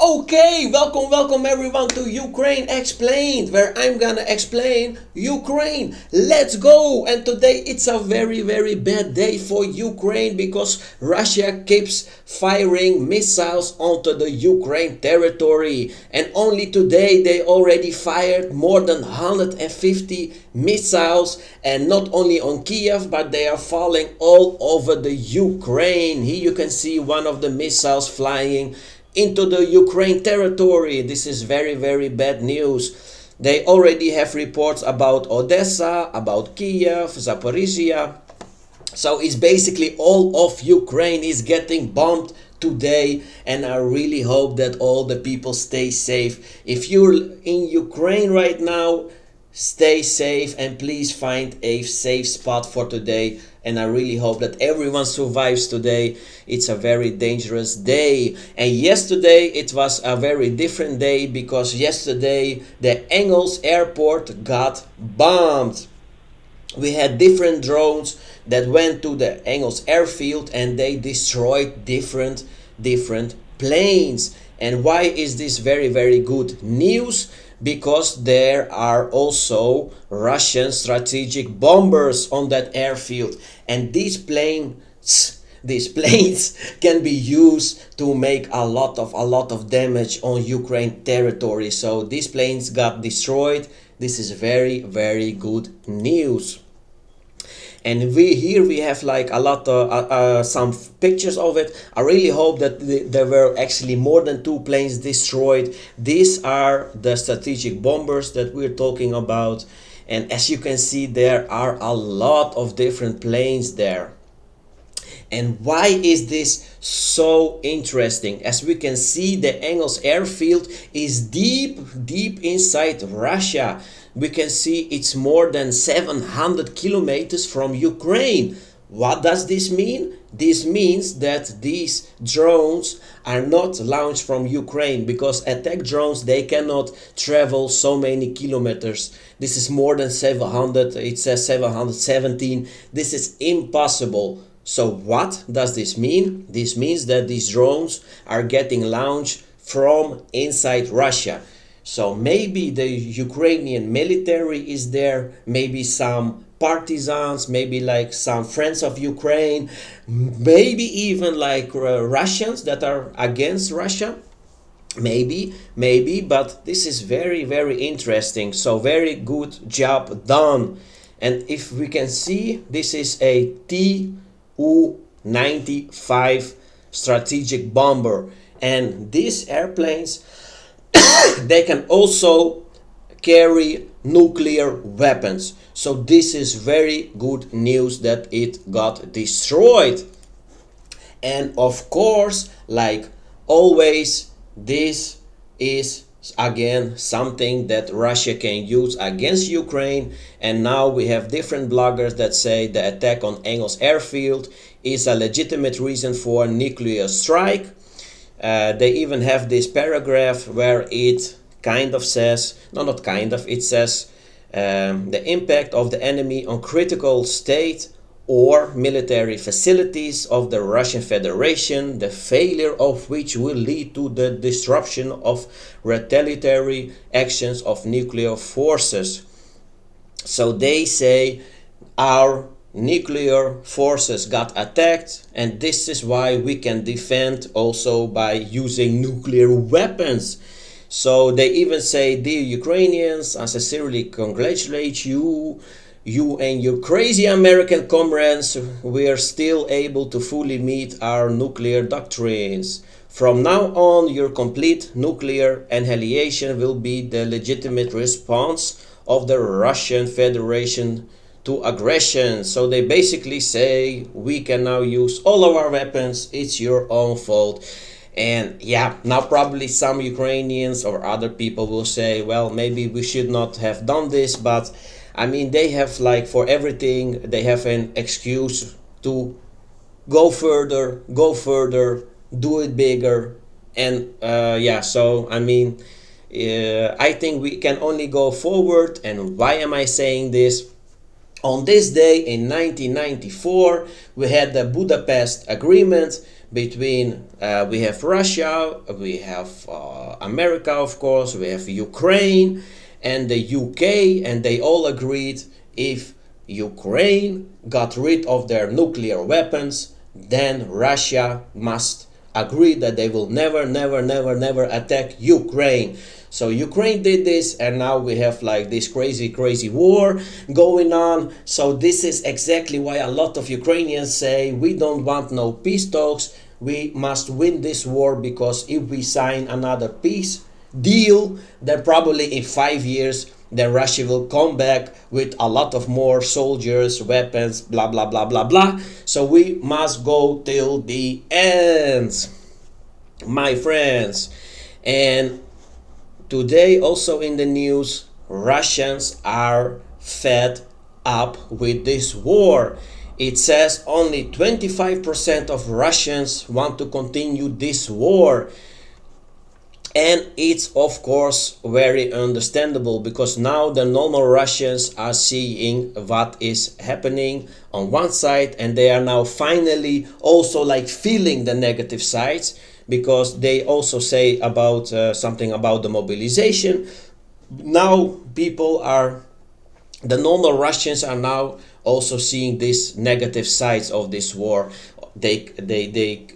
Okay, welcome everyone to Ukraine Explained, where I'm gonna explain Ukraine. Let's go! And today it's a very bad day for Ukraine because Russia keeps firing missiles onto the Ukraine territory. And only today they already fired more than 150 missiles, and not only on Kiev, but they are falling all over the Ukraine. Here you can see one of the missiles flying into the Ukraine territory. This is very bad news. They already have reports about Odessa, about Kiev, Zaporizhia. So it's basically all of Ukraine is getting bombed today, and I really hope that all the people stay safe. If you're in Ukraine right now, stay safe and please find a safe spot for today. And I really hope that everyone survives today. It's a very dangerous day. And yesterday it was a very different day because yesterday the Engels airport got bombed. We had different drones that went to the Engels airfield and they destroyed different planes. And why is this very good news? Because there are also Russian strategic bombers on that airfield, and these planes can be used to make a lot of damage on Ukraine territory. So these planes got destroyed. This is very good news. And we have like a lot of some pictures of it. I really hope that there were actually more than 2 planes destroyed. These are the strategic bombers that we're talking about, and as you can see there are a lot of different planes there. And why is this so interesting? As we can see, the Engels airfield is deep inside Russia. We can see it's more than 700 kilometers from Ukraine. What does this mean? This means that these drones are not launched from Ukraine, because attack drones, they cannot travel so many kilometers. This is more than 700, it says 717. This is impossible. So what does this mean? This means that these drones are getting launched from inside Russia. So maybe the Ukrainian military is there, maybe some partisans, maybe like some friends of Ukraine, maybe even like Russians that are against Russia. Maybe, but this is very interesting. So very good job done. And if we can see, this is a Tu-95 strategic bomber, and these airplanes they can also carry nuclear weapons. So this is very good news that it got destroyed. And of course, like always, this is again something that Russia can use against Ukraine. And now we have different bloggers that say the attack on Engels airfield is a legitimate reason for a nuclear strike. They even have this paragraph where it kind of says, no, not kind of, it says the impact of the enemy on critical state or military facilities of the Russian Federation, the failure of which will lead to the disruption of retaliatory actions of nuclear forces. So they say our nuclear forces got attacked, and this is why we can defend also by using nuclear weapons. So they even say, dear Ukrainians, I sincerely congratulate you and your crazy American comrades. We are still able to fully meet our nuclear doctrines. From now on, your complete nuclear annihilation will be the legitimate response of the Russian Federation to aggression. So they basically say we can now use all of our weapons, it's your own fault. And yeah, now probably some Ukrainians or other people will say, well, maybe we should not have done this, but I mean, they have like for everything, they have an excuse to go further, do it bigger. And yeah, so I mean, I think we can only go forward. And why am I saying this? On this day in 1994, we had the Budapest Agreement between we have Russia, we have America, of course, we have Ukraine and the UK, and they all agreed if Ukraine got rid of their nuclear weapons, then Russia must agree that they will never, never, never, never attack Ukraine. So Ukraine did this, and now we have like this crazy war going on. So this is exactly why a lot of Ukrainians say we don't want no peace talks. We must win this war, because if we sign another peace deal, then probably in 5 years then Russia will come back with a lot of more soldiers, weapons, blah blah blah blah blah. So we must go till the end, my friends. And today also in the news, Russians are fed up with this war. It says only 25% of Russians want to continue this war. And it's of course very understandable, because now the normal Russians are seeing what is happening on one side, and they are now finally also like feeling the negative sides, because they also say about something about the mobilization. Now the normal Russians are now also seeing these negative sides of this war. They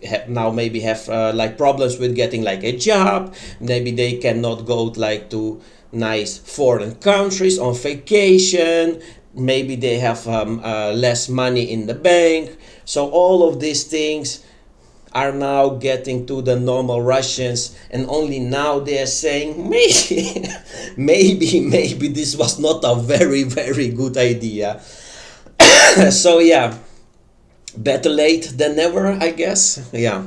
have now maybe have like problems with getting like a job. Maybe they cannot go like to nice foreign countries on vacation. Maybe they have less money in the bank. So all of these things are now getting to the normal Russians, and only now they are saying maybe maybe this was not a very good idea. So yeah, better late than never, I guess. Yeah.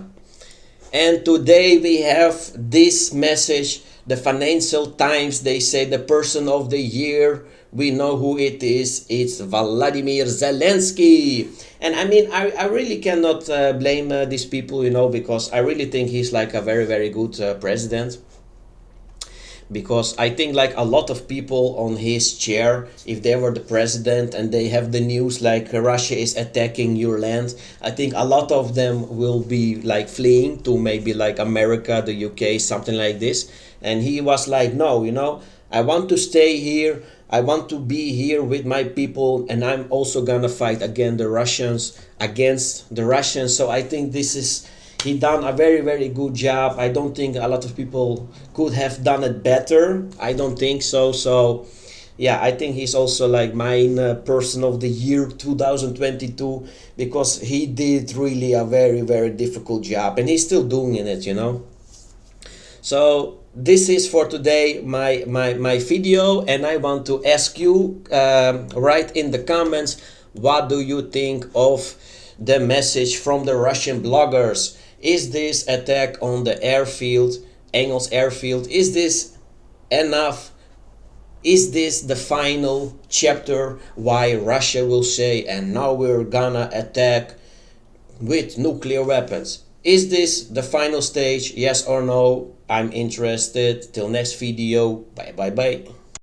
And today we have this message. The Financial Times, they say the person of the year, we know who it is. It's Vladimir Zelensky. And I mean, I really cannot blame these people, because I really think he's like a very good president. Because I think like a lot of people on his chair, if they were the president and they have the news like Russia is attacking your land, I think a lot of them will be like fleeing to maybe like America, the UK, something like this. And he was like, no, I want to stay here. I want to be here with my people, and I'm also gonna fight against the Russians. So I think he done a very good job. I don't think a lot of people could have done it better. I don't think so. So yeah, I think he's also like my person of the year 2022, because he did really a very difficult job, and he's still doing it. So this is for today my video, and I want to ask you, write in the comments, what do you think of the message from the Russian bloggers? Is this attack on the airfield, Engels airfield, is this enough? Is this the final chapter why Russia will say, and now we're gonna attack with nuclear weapons? Is this the final stage? Yes or no? I'm interested. Till next video. Bye.